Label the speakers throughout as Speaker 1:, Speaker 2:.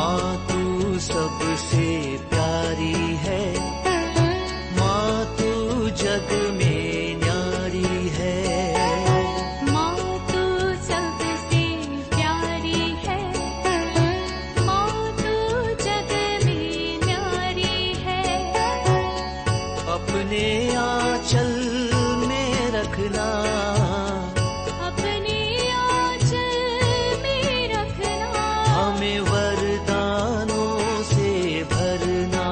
Speaker 1: माँ तू सबसे प्यारी है, माँ तू जग में न्यारी है।
Speaker 2: माँ तू सबसे प्यारी है, माँ तू जग में न्यारी है।
Speaker 1: अपने आंचल में रखना,
Speaker 2: अपने आंचल में रखना।
Speaker 1: हमें वरदानों से भरना।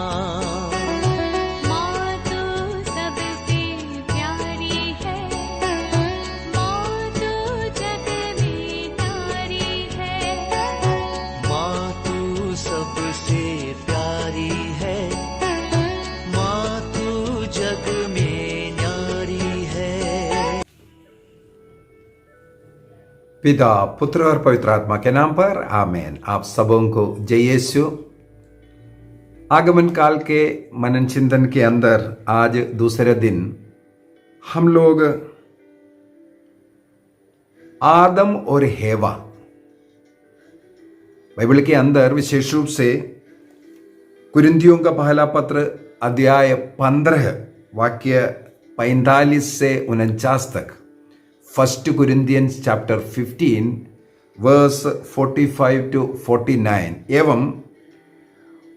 Speaker 2: माँ तू सबसे प्यारी है, माँ तू जग में न्यारी है।
Speaker 1: माँ तू सबसे प्यारी है, माँ तू जग में न्यारी है।
Speaker 3: पिता, पुत्र और पवित्र आत्मा के नाम पर आमीन। आप सबों को जय यीशु। आगमन काल के मनन चिंतन के अंदर आज दूसरे दिन हम लोग आदम और हेवा, बाइबल के अंदर विशेष रूप से कुरिन्थियों का पहला पत्र अध्याय 15 वाक्य 45 से 49 तक, 1 Corinthians chapter 15 verse 45 to 49 एवं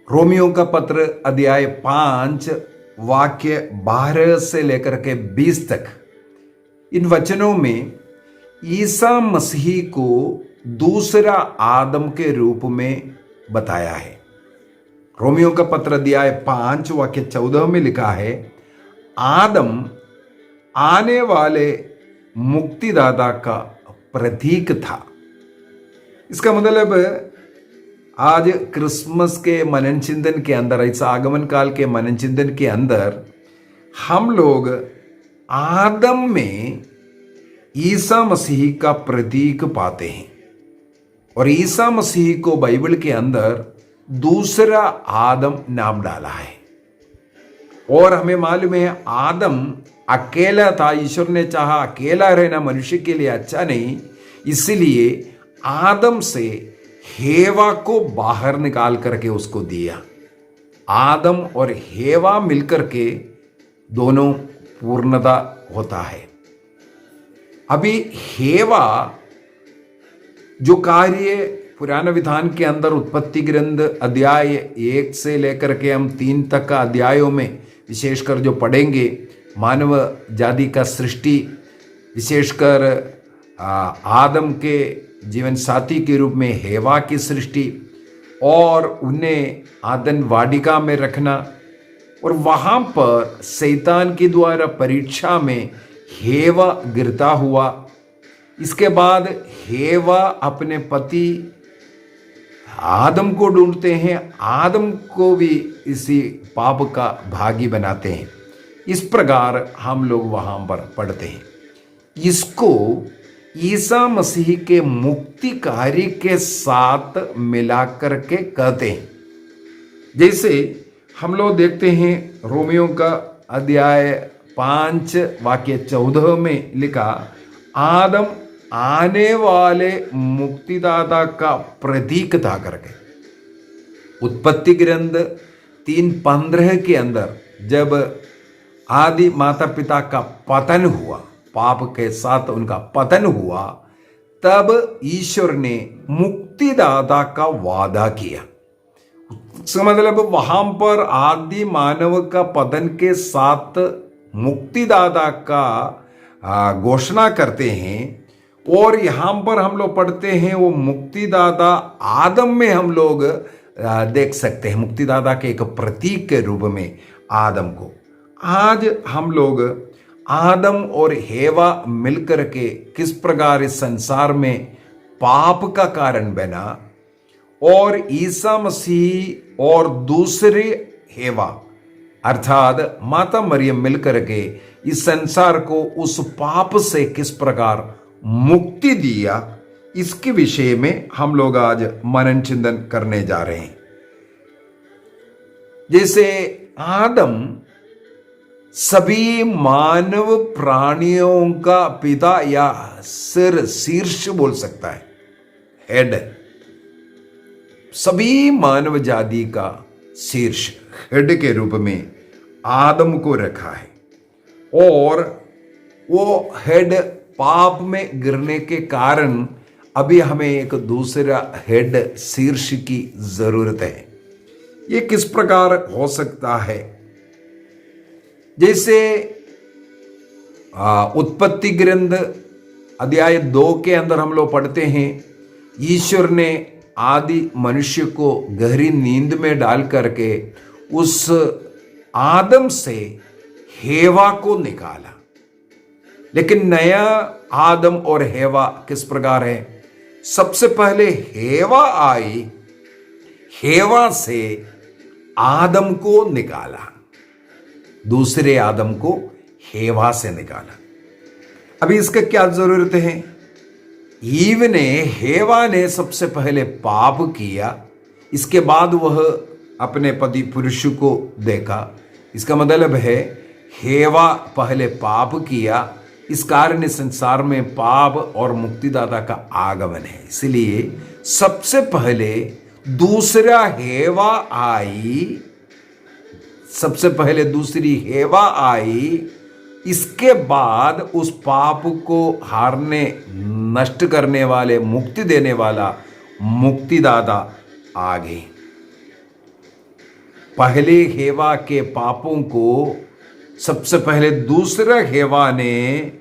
Speaker 3: रोमियो का पत्र अध्याय 5 वाक्य 12 से लेकर के 20 तक, इन वचनों में ईसा मसीह को दूसरा आदम के रूप में बताया है। रोमियो का पत्र अध्याय 5 वाक्य 14 में लिखा है, आदम आने वाले मुक्तिदाता का प्रतीक था। इसका मतलब आज क्रिसमस के मनन चिंतन के अंदर, इस आगमन काल के मनन चिंतन के अंदर हम लोग आदम में ईसा मसीह का प्रतीक पाते हैं और ईसा मसीह को बाइबल के अंदर दूसरा आदम नाम डाला है। और हमें मालूम है आदम अकेला था, ईश्वर ने चाहा अकेला रहना मनुष्य के लिए अच्छा नहीं, इसलिए आदम से हेवा को बाहर निकाल करके उसको दिया। आदम और हेवा मिलकर के दोनों पूर्णता होता है। अभी हेवा जो कार्य पुराने विधान के अंदर उत्पत्ति ग्रंथ अध्याय 1 से लेकर के हम 3 तक का अध्यायों में विशेषकर जो पढ़ेंगे, मानव जाति का सृष्टि, विशेषकर आदम के जीवन साथी के रूप में हेवा की सृष्टि और उन्हें आदन वाटिका में रखना, और वहाँ पर शैतान के द्वारा परीक्षा में हेवा गिरता हुआ। इसके बाद हेवा अपने पति आदम को ढूंढते हैं, आदम को भी इसी पाप का भागी बनाते हैं। इस प्रकार हम लोग वहां पर पढ़ते हैं। इसको ईसा मसीह के मुक्ति कार्य के साथ मिलाकर के कहते हैं। जैसे हम लोग देखते हैं रोमियो का अध्याय 5 वाक्य 14 में लिखा, आदम आने वाले मुक्तिदाता का प्रतीक था करके। उत्पत्ति ग्रंथ 3:15 के अंदर जब आदि माता पिता का पतन हुआ, पाप के साथ उनका पतन हुआ, तब ईश्वर ने मुक्तिदाता का वादा किया। इसका मतलब वहां पर आदि मानव का पतन के साथ मुक्तिदाता का घोषणा करते हैं। और यहां पर हम लोग पढ़ते हैं वो मुक्तिदाता आदम में हम लोग देख सकते हैं, मुक्तिदाता के एक प्रतीक के रूप में आदम को। आज हम लोग आदम और हेवा मिलकर के किस प्रकार इस संसार में पाप का कारण बना, और ईसा मसीह और दूसरे हेवा अर्थात माता मरियम मिलकर के इस संसार को उस पाप से किस प्रकार मुक्ति दिया, इसके विषय में हम लोग आज मनन चिंतन करने जा रहे हैं। जैसे आदम सभी मानव प्राणियों का पिता या शीर्ष बोल सकता है, हेड। सभी मानव जाति का शीर्ष हेड के रूप में आदम को रखा है, और वो हेड पाप में गिरने के कारण अभी हमें एक दूसरा हेड शीर्ष की जरूरत है। ये किस प्रकार हो सकता है? जैसे उत्पत्ति ग्रंथ अध्याय 2 के अंदर हम लोग पढ़ते हैं, ईश्वर ने आदि मनुष्य को गहरी नींद में डाल करके उस आदम से हेवा को निकाला। लेकिन नया आदम और हेवा किस प्रकार है? सबसे पहले हेवा आई, हेवा से आदम को निकाला, दूसरे आदम को हेवा से निकाला। अभी इसका क्या जरूरत है? ईव ने, हेवा ने सबसे पहले पाप किया, इसके बाद वह अपने पति पुरुष को देखा। इसका मतलब है हेवा पहले पाप किया, इस कारण संसार में पाप और मुक्तिदाता का आगमन है। इसलिए सबसे पहले दूसरा हेवा आई, सबसे पहले दूसरी हेवा आई, इसके बाद उस पाप को हारने, नष्ट करने वाले, मुक्ति देने वाला मुक्तिदाता आ गए। पहले हेवा के पापों को सबसे पहले दूसरा हेवा ने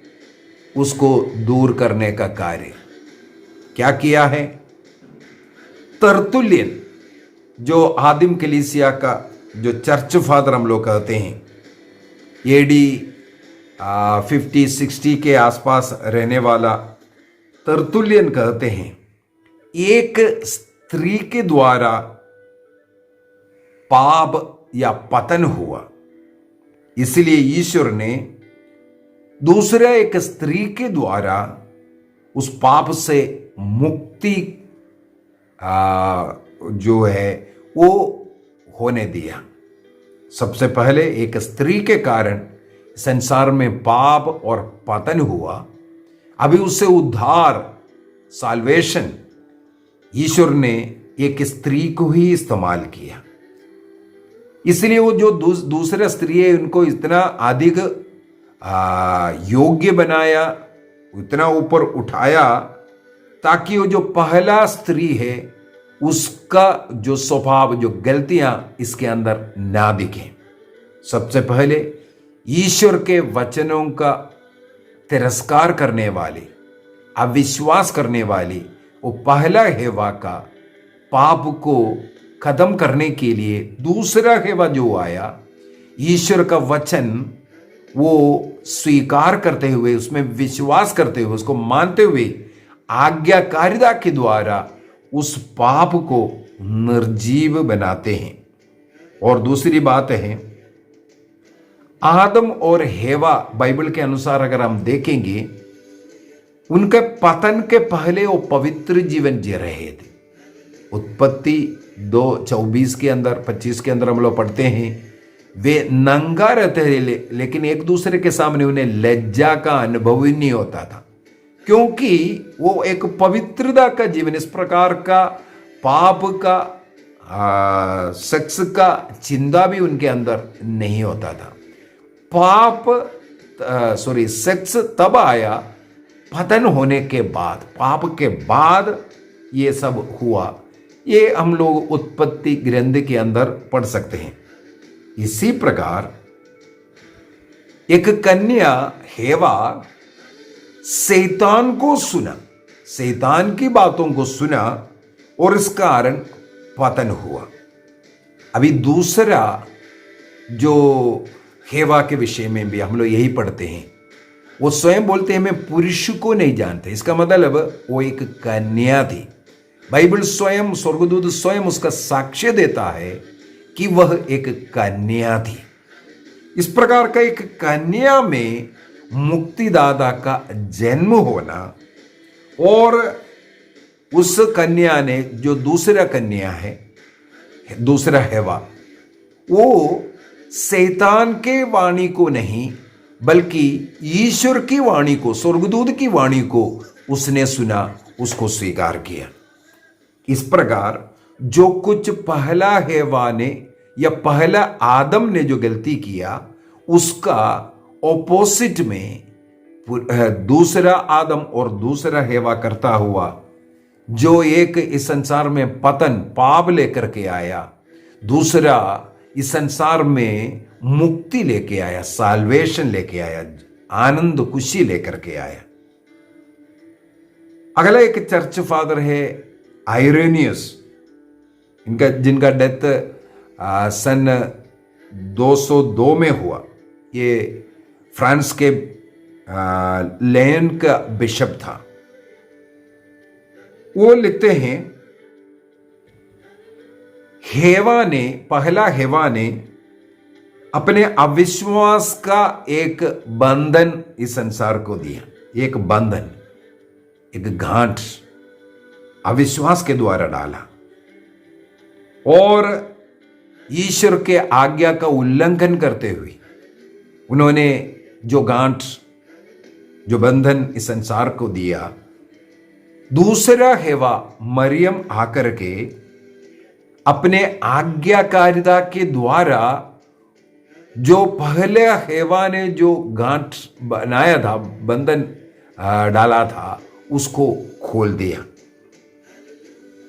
Speaker 3: उसको दूर करने का कार्य क्या किया है? तरतुल्यन, जो आदिम कलीसिया का जो चर्च फादर हम लोग कहते हैं, एडी 50-60 के आसपास रहने वाला तरतुल्यन कहते हैं, एक स्त्री के द्वारा पाप या पतन हुआ, इसलिए ईश्वर ने दूसरा एक स्त्री के द्वारा उस पाप से मुक्ति जो है वो होने दिया। सबसे पहले एक स्त्री के कारण संसार में पाप और पतन हुआ, अभी उससे उद्धार, साल्वेशन ईश्वर ने एक स्त्री को ही इस्तेमाल किया। इसलिए वो जो दूसरे स्त्री है उनको इतना अधिक योग्य बनाया, इतना ऊपर उठाया, ताकि वो जो पहला स्त्री है उसका जो स्वभाव, जो गलतियां इसके अंदर ना दिखें। सबसे पहले ईश्वर के वचनों का तिरस्कार करने वाली, अविश्वास करने वाली वो पहला हेवा का पाप को खत्म करने के लिए दूसरा हेवा जो आया, ईश्वर का वचन वो स्वीकार करते हुए, उसमें विश्वास करते हुए, उसको मानते हुए आज्ञाकारिता के द्वारा उस पाप को निर्जीव बनाते हैं। और दूसरी बात है, आदम और हेवा बाइबल के अनुसार अगर हम देखेंगे, उनके पतन के पहले वो पवित्र जीवन जी रहे थे। उत्पत्ति 2:24 के अंदर, 25 के अंदर हम लोग पढ़ते हैं, वे नंगा रहते थे, लेकिन एक दूसरे के सामने उन्हें लज्जा का अनुभव ही नहीं होता था, क्योंकि वो एक पवित्रता का जीवन, इस प्रकार का पाप का, सेक्स का चिंता भी उनके अंदर नहीं होता था। सेक्स तब आया पतन होने के बाद, पाप के बाद ये सब हुआ। ये हम लोग उत्पत्ति ग्रंथ के अंदर पढ़ सकते हैं। इसी प्रकार एक कन्या हेवा शैतान को सुना, शैतान की बातों को सुना, और इस कारण पतन हुआ। अभी दूसरा जो हेवा के विषय में भी हम लोग यही पढ़ते हैं, वो स्वयं बोलते हैं मैं पुरुष को नहीं जानते। इसका मतलब वो एक कन्या थी। बाइबल स्वयं, स्वर्गदूत स्वयं उसका साक्ष्य देता है कि वह एक कन्या थी। इस प्रकार का एक कन्या में मुक्तिदाता का जन्म होना, और उस कन्या ने, जो दूसरा कन्या है, दूसरा हेवा, वो शैतान के वाणी को नहीं बल्कि ईश्वर की वाणी को, स्वर्गदूत की वाणी को उसने सुना, उसको स्वीकार किया। इस प्रकार जो कुछ पहला हेवा ने या पहला आदम ने जो गलती किया उसका ऑपोजिट में दूसरा आदम और दूसरा हेवा करता हुआ जो एक इस संसार में पतन पाप लेकर के आया, दूसरा इस संसार में मुक्ति लेके आया, साल्वेशन लेके आया, आनंद खुशी लेकर के आया। अगला एक चर्च फादर है आयरेनियस, जिनका डेथ सन 202 में हुआ। ये फ्रांस के लेन का बिशप था। वो लिखते हैं पहला हेवा ने अपने अविश्वास का एक बंधन इस संसार को दिया, एक बंधन, एक गांठ अविश्वास के द्वारा डाला और ईश्वर के आज्ञा का उल्लंघन करते हुए उन्होंने जो गांठ, जो बंधन इस संसार को दिया। दूसरा हेवा मरियम आकर के अपने आज्ञाकारिता के द्वारा जो पहले हेवा ने जो गांठ बनाया था, बंधन डाला था, उसको खोल दिया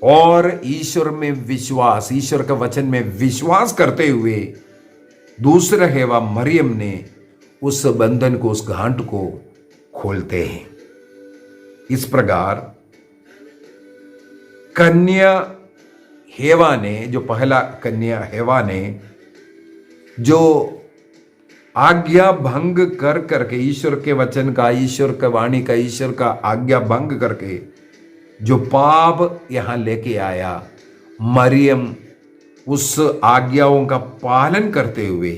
Speaker 3: और ईश्वर में विश्वास, ईश्वर का वचन में विश्वास करते हुए दूसरा हेवा मरियम ने उस बंधन को, उस गांठ को खोलते हैं। इस प्रकार कन्या हेवा ने, जो पहला कन्या हेवा ने जो आज्ञा भंग कर करके ईश्वर के वचन का, ईश्वर का वाणी का, ईश्वर का आज्ञा भंग करके जो पाप यहां लेके आया, मरियम उस आज्ञाओं का पालन करते हुए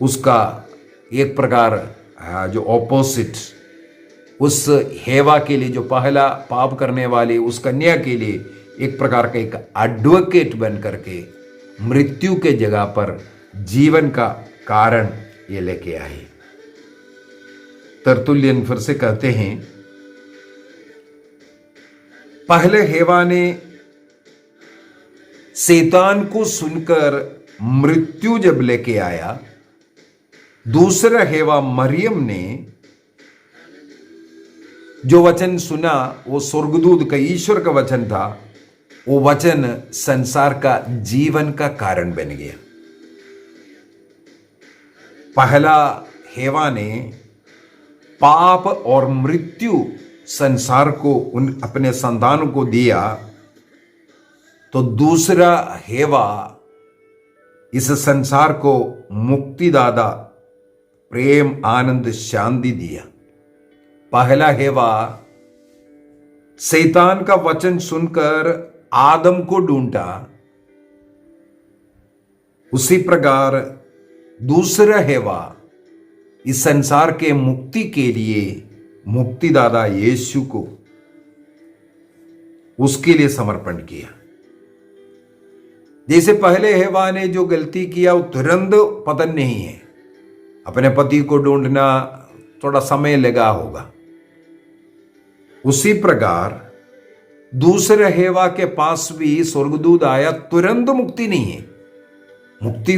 Speaker 3: उसका एक प्रकार जो ऑपोजिट उस हेवा के लिए, जो पहला पाप करने वाली उस कन्या के लिए एक प्रकार का एक एडवोकेट बन करके मृत्यु के जगह पर जीवन का कारण ये लेके आए। तरतुल्यन फिर से कहते हैं, पहले हेवा ने शैतान को सुनकर मृत्यु जब लेके आया, दूसरा हेवा मरियम ने जो वचन सुना वो स्वर्गदूत का, ईश्वर का वचन था, वो वचन संसार का जीवन का कारण बन गया। पहला हेवा ने पाप और मृत्यु संसार को, उन अपने संतानों को दिया, तो दूसरा हेवा इस संसार को मुक्तिदाता, प्रेम, आनंद, शांति दिया। पहला हेवा शैतान का वचन सुनकर आदम को ढूंढा, उसी प्रकार दूसरा हेवा इस संसार के मुक्ति के लिए मुक्तिदाता यीशु को, उसके लिए समर्पण किया। जैसे पहले हेवा ने जो गलती किया वो तुरंत पतन नहीं है, अपने पति को ढूंढना थोड़ा समय लगा होगा, उसी प्रकार दूसरे हेवा के पास भी स्वर्गदूत आया, तुरंत मुक्ति नहीं है। मुक्ति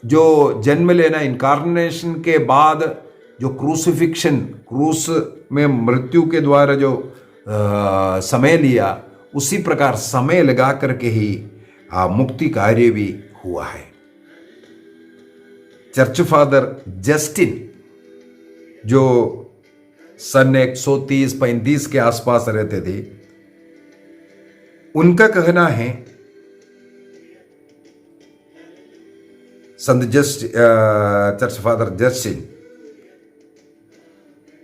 Speaker 3: जो जन्म लेना, इनकारनेशन के बाद जो क्रूसिफिक्शन, क्रूस में मृत्यु के द्वारा जो समय लिया, उसी प्रकार समय लगा करके ही मुक्ति कार्य भी हुआ है। चर्च फादर जस्टिन जो सन 130-35 के आसपास रहते थे, उनका कहना है, संत चर्च फादर जस्टिन,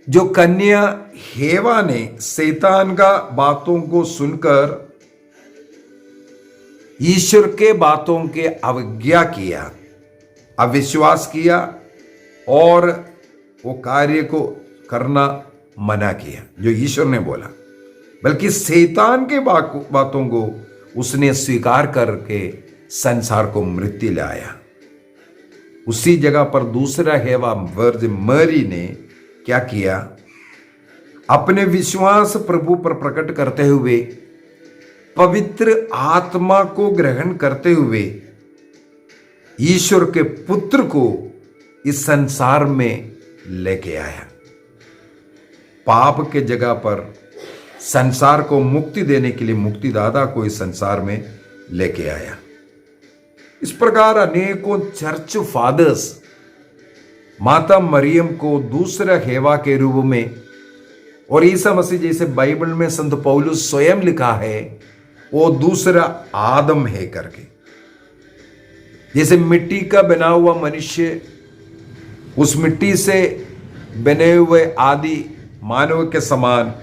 Speaker 3: जो कन्या हेवा ने शैतान का बातों को सुनकर ईश्वर के बातों के अवज्ञा किया, अविश्वास किया और वो कार्य को करना मना किया जो ईश्वर ने बोला, बल्कि शैतान के बातों को उसने स्वीकार करके संसार को मृत्यु लाया। उसी जगह पर दूसरा हेवा वर्जिन मैरी ने क्या किया, अपने विश्वास प्रभु पर प्रकट करते हुए पवित्र आत्मा को ग्रहण करते हुए ईश्वर के पुत्र को इस संसार में लेके आया। पाप के जगह पर संसार को मुक्ति देने के लिए मुक्तिदाता को इस संसार में लेके आया। इस प्रकार अनेकों चर्च फादर्स माता मरियम को दूसरा हेवा के रूप में, और ईसा मसीह जैसे बाइबल में संत पौलुस स्वयं लिखा है वो दूसरा आदम है करके। जैसे मिट्टी का बना हुआ मनुष्य उस मिट्टी से बने हुए आदि मानव के समान,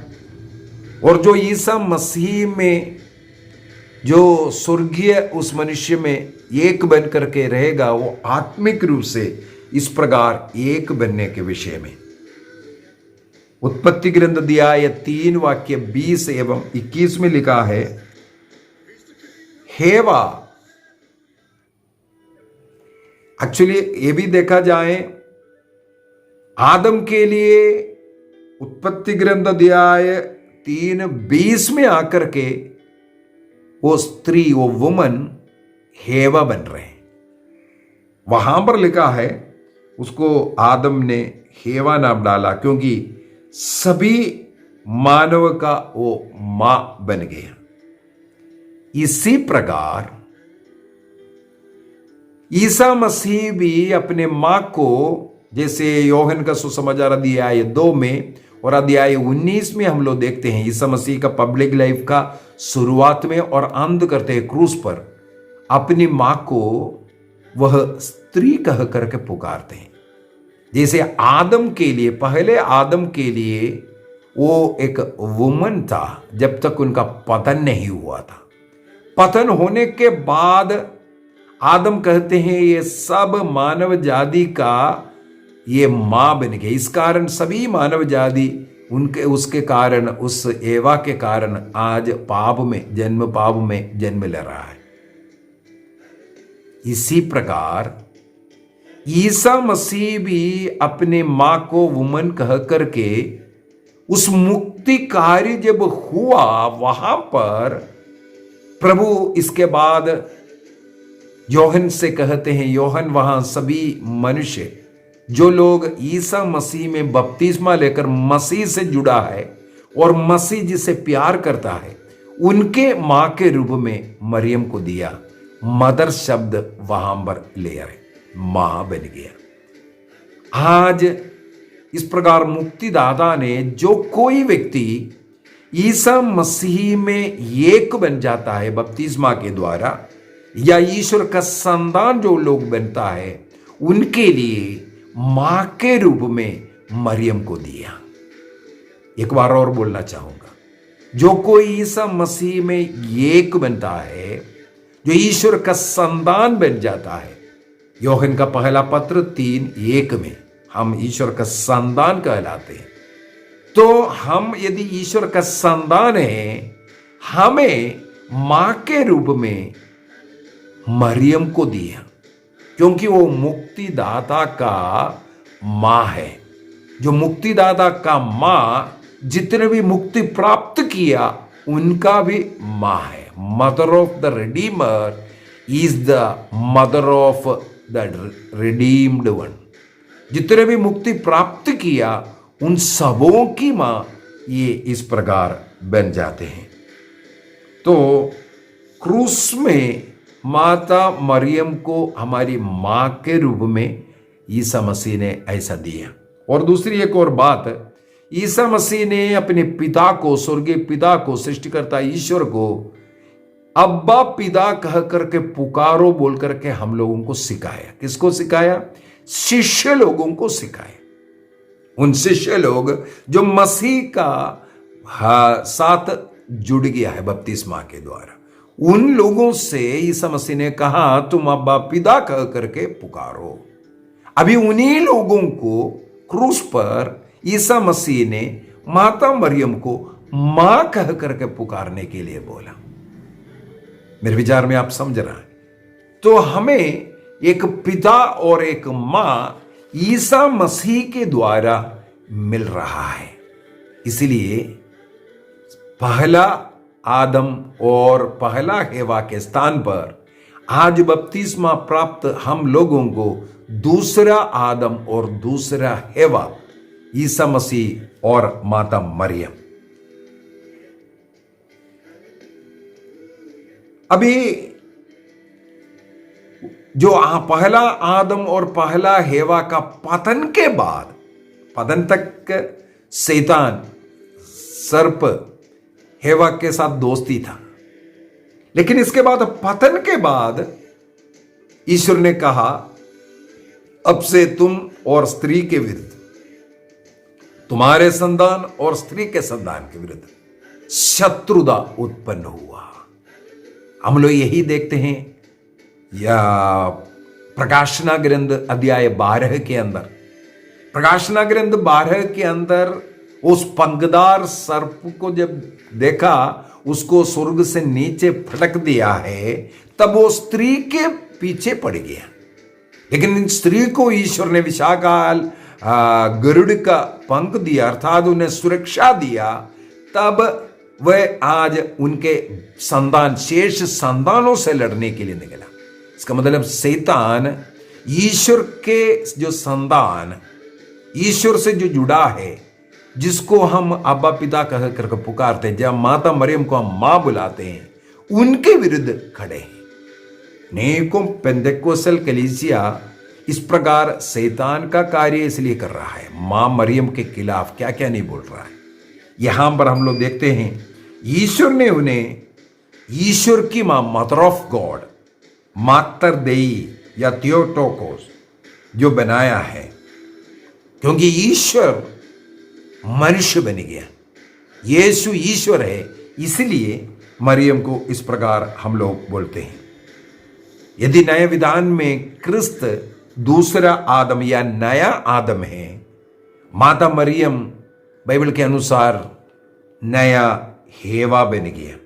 Speaker 3: और जो ईसा मसीह में जो स्वर्गीय उस मनुष्य में एक बन करके रहेगा वो आत्मिक रूप से इस प्रकार एक बनने के विषय में उत्पत्ति ग्रंथ अध्याय 3 वाक्य 20 एवं 21 में लिखा है, हेवा, एक्चुअली ये भी देखा जाए आदम के लिए उत्पत्ति ग्रंथ अध्याय 3:20 में आकर के वो स्त्री, वो वुमन हेवा बन रहे हैं। वहां पर लिखा है उसको आदम ने हेवा नाम डाला क्योंकि सभी मानव का वो मां बन गया। इसी प्रकार ईसा मसीह भी अपने मां को, जैसे योहन का सुसमाचार अध्याय 2 में और अध्याय 19 में हम लोग देखते हैं ईसा मसीह का पब्लिक लाइफ का शुरुआत में और अंत करते हैं क्रूस पर, अपनी मां को वह स्त्री कह करके पुकारते हैं। जैसे आदम के लिए, पहले आदम के लिए वो एक वुमन था जब तक उनका पतन नहीं हुआ था। पतन होने के बाद आदम कहते हैं ये सब मानव जाति का ये मां बन गए। इस कारण सभी मानव जाति उनके उसके कारण, उस एवा के कारण आज पाप में जन्म ले रहा है। इसी प्रकार ईसा मसीह भी अपने मां को वुमन कह करके उस मुक्ति कार्य जब हुआ वहां पर प्रभु, इसके बाद योहन से कहते हैं, योहन वहां सभी मनुष्य जो लोग ईसा मसीह में बपतिस्मा लेकर मसीह से जुड़ा है और मसीह जिसे प्यार करता है उनके मां के रूप में मरियम को दिया। मदर शब्द वहां पर ले आए, मां बन गया। आज इस प्रकार मुक्तिदाता ने, जो कोई व्यक्ति ईसा मसीह में एक बन जाता है बपतिस्मा के द्वारा, या ईश्वर का संतान जो लोग बनता है, उनके लिए मां के रूप में मरियम को दिया। एक बार और बोलना चाहूंगा, जो कोई ईसा मसीह में एक बनता है, जो ईश्वर का संतान बन जाता है, योहन का पहला पत्र 3:1 में हम ईश्वर का संतान कहलाते हैं। तो हम यदि ईश्वर का संतान है, हमें मां के रूप में मरियम को दिया, क्योंकि वो मुक्तिदाता का मां है। जो मुक्तिदाता का मां जितने भी मुक्ति प्राप्त किया उनका भी मां है। Mother of the Redeemer is the mother of the redeemed one. जितने भी मुक्ति प्राप्त किया उन सबों की मां ये इस प्रकार बन जाते हैं। तो क्रूस में माता मरियम को हमारी मां के रूप में ईसा मसीह ने ऐसा दिया। और दूसरी एक और बात, ईसा मसीह ने अपने पिता को, स्वर्गीय पिता को, सृष्टिकर्ता ईश्वर को अब्बा पिता कह करके पुकारो बोल करके हम लोगों को सिखाया। किसको सिखाया? शिष्य लोगों को सिखाया। उन शिष्य लोग जो मसीह का साथ जुड़ गया है बपतिस्मा के द्वारा, उन लोगों से ईसा मसीह ने कहा तुम अब्बा पिता कह करके पुकारो। अभी उन्हीं लोगों को क्रूस पर ईसा मसीह ने माता मरियम को मां कह करके पुकारने के लिए बोला। मेरे विचार में आप समझ रहे हैं? तो हमें एक पिता और एक मां ईसा मसीह के द्वारा मिल रहा है। इसलिए पहला आदम और पहला हेवा के स्थान पर आज बपतिस्मा प्राप्त हम लोगों को दूसरा आदम और दूसरा हेवा ईसा मसीह और माता मरियम। अभी जो पहला आदम और पहला हेवा का पतन के बाद, पतन तक शैतान सर्प हेवा के साथ दोस्ती था, लेकिन इसके बाद पतन के बाद ईश्वर ने कहा अब से तुम और स्त्री के विरुद्ध, तुम्हारे संतान और स्त्री के संतान के विरुद्ध शत्रुता उत्पन्न हुआ। हम लोग यही देखते हैं या प्रकाशना ग्रंथ अध्याय 12 के अंदर, प्रकाशना ग्रंथ 12 के अंदर उस पंखदार सर्प को जब देखा, उसको स्वर्ग से नीचे फटक दिया है, तब वो स्त्री के पीछे पड़ गया। लेकिन स्त्री को ईश्वर ने विशाकाल गरुड़ का पंख दिया, अर्थात उन्हें सुरक्षा दिया, तब वह आज उनके संतान, शेष संतानों से लड़ने के लिए निकला। इसका मतलब शैतान ईश्वर के जो संतान, ईश्वर से जो जुड़ा है, जिसको हम अब्बा पिता कह कर पुकारते हैं, जब माता मरियम को हम मां बुलाते हैं, उनके विरुद्ध खड़े हैं। नेकों पेंतेकोस्टल कलीसिया इस प्रकार शैतान का कार्य इसलिए कर रहा है, मां मरियम के खिलाफ क्या क्या नहीं बोल रहा है। यहां पर हम लोग देखते हैं ईश्वर ने उन्हें ईश्वर की मां, मदर ऑफ गॉड, मातर देई या थियोटोकोस जो बनाया है, क्योंकि ईश्वर मनुष्य बन गया। यीशु ईश्वर है, इसलिए मरियम को इस प्रकार हम लोग बोलते हैं। यदि नए विधान में क्रिस्त दूसरा आदम या नया आदम है, माता मरियम बाइबल के अनुसार नया हेवा बन गया।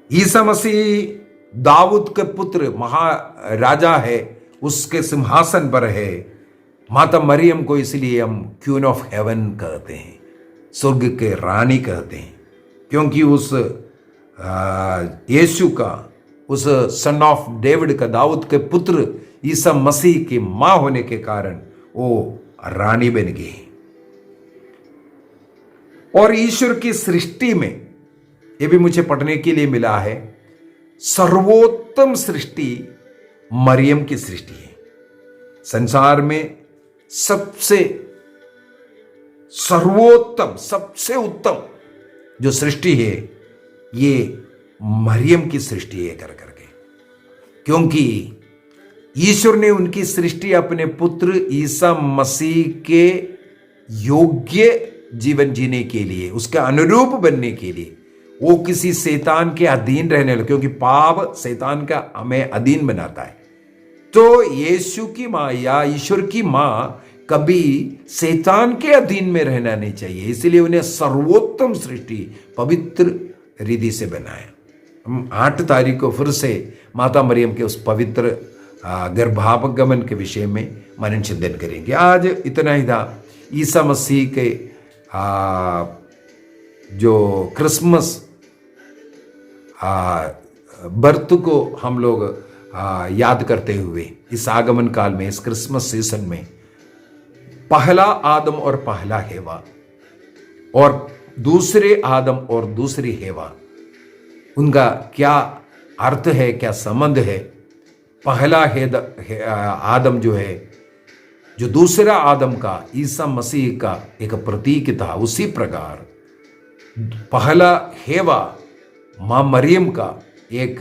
Speaker 3: ईसा मसीह दाऊद के पुत्र महाराजा है, उसके सिंहासन पर है। माता मरियम को इसलिए हम क्वीन ऑफ हेवन कहते हैं, स्वर्ग के रानी कहते हैं, क्योंकि उस यीशु का, उस सन ऑफ डेविड का, दाऊद के पुत्र ईसा मसीह की मां होने के कारण वो रानी बन गई। और ईश्वर की सृष्टि में, ये भी मुझे पढ़ने के लिए मिला है, सर्वोत्तम सृष्टि मरियम की सृष्टि है। संसार में सबसे सर्वोत्तम, सबसे उत्तम जो सृष्टि है, ये मरियम की सृष्टि है कर करके, क्योंकि ईश्वर ने उनकी सृष्टि अपने पुत्र ईसा मसीह के योग्य जीवन जीने के लिए, उसके अनुरूप बनने के लिए, वो किसी शैतान के अधीन रहने लगे, क्योंकि पाप शैतान का हमें अधीन बनाता है। तो यीशु की मां या ईश्वर की मां कभी शैतान के अधीन में रहना नहीं चाहिए, इसलिए उन्हें सर्वोत्तम सृष्टि पवित्र रिधि से बनाया। हम 8 तारीख को फिर से माता मरियम के उस पवित्र गर्भागमन के विषय में मनन चिंतन करेंगे। आज इतना ही था। ईसा मसीह के जो क्रिसमस बर्थ को हम लोग याद करते हुए इस आगमन काल में, इस क्रिसमस सीजन में, पहला आदम और पहला हेवा और दूसरे आदम और दूसरी हेवा, उनका क्या अर्थ है, क्या संबंध है। पहला आदम जो है, जो दूसरा आदम का, ईसा मसीह का एक प्रतीक था, उसी प्रकार पहला हेवा मां मरियम का एक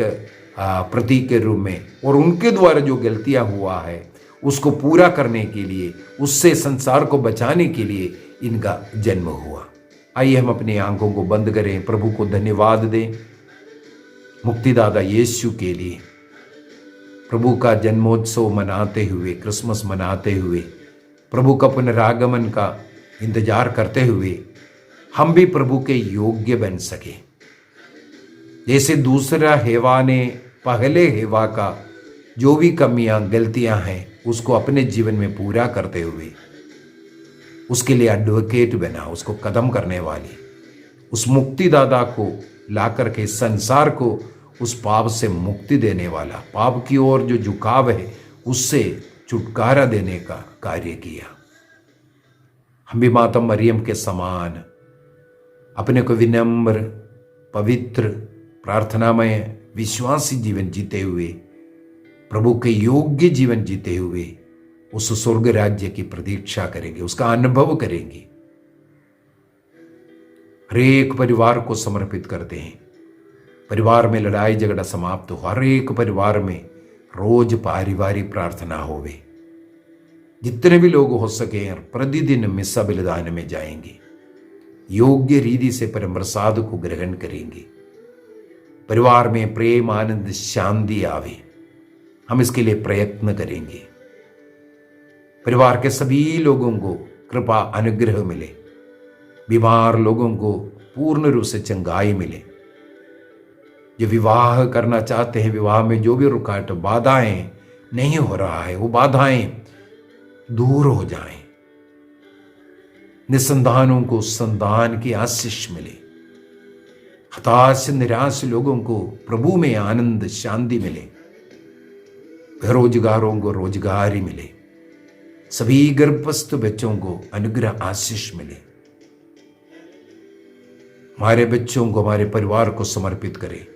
Speaker 3: प्रतीक के रूप में, और उनके द्वारा जो गलतियां हुआ है उसको पूरा करने के लिए, उससे संसार को बचाने के लिए इनका जन्म हुआ। आइए हम अपनी आंखों को बंद करें, प्रभु को धन्यवाद दें मुक्तिदाता यीशु के लिए। प्रभु का जन्मोत्सव मनाते हुए, क्रिसमस मनाते हुए, प्रभु का पुनरागमन का इंतजार करते हुए हम भी प्रभु के योग्य बन सके। जैसे दूसरा हेवा ने पहले हेवा का जो भी कमियां, गलतियां हैं, उसको अपने जीवन में पूरा करते हुए उसके लिए एडवोकेट बना, उसको कदम करने वाली, उस मुक्तिदाता को ला करके संसार को उस पाप से मुक्ति देने वाला, पाप की ओर जो झुकाव है उससे छुटकारा देने का कार्य किया। हम भी माता मरियम के समान अपने को विनम्र, पवित्र, प्रार्थनामय, विश्वासी जीवन जीते हुए, प्रभु के योग्य जीवन जीते हुए उस स्वर्ग राज्य की प्रतीक्षा करेंगे, उसका अनुभव करेंगे। हर एक परिवार को समर्पित करते हैं। परिवार में लड़ाई झगड़ा समाप्त हो, हर एक परिवार में रोज पारिवारिक प्रार्थना होवे। जितने भी लोग हो सके प्रतिदिन मिस्सा बलिदान में जाएंगे, योग्य रीति से परम प्रसाद को ग्रहण करेंगे। परिवार में प्रेम, आनंद, शांति आवे, हम इसके लिए प्रयत्न करेंगे। परिवार के सभी लोगों को कृपा अनुग्रह मिले, बीमार लोगों को पूर्ण रूप से चंगाई मिले। जो विवाह करना चाहते हैं, विवाह में जो भी रुकावट, बाधाएं नहीं हो रहा है, वो बाधाएं दूर हो जाएं। निसंतानों को संतान की आशीष मिले। हताश निराश लोगों को प्रभु में आनंद शांति मिले। बेरोजगारों को रोजगारी मिले। सभी गर्भस्थ बच्चों को अनुग्रह आशीष मिले। हमारे बच्चों को, हमारे परिवार को समर्पित करें।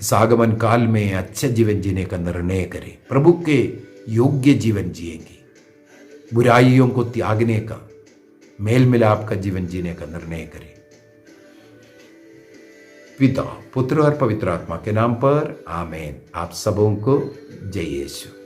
Speaker 3: इस आगमन काल में अच्छा जीवन जीने का निर्णय करें। प्रभु के योग्य जीवन जिएंगे। बुराइयों को त्यागने का, मेल मिलाप का जीवन जीने का निर्णय करें। पिता, पुत्र और पवित्र आत्मा के नाम पर आमीन। आप सबों को जय यीशु।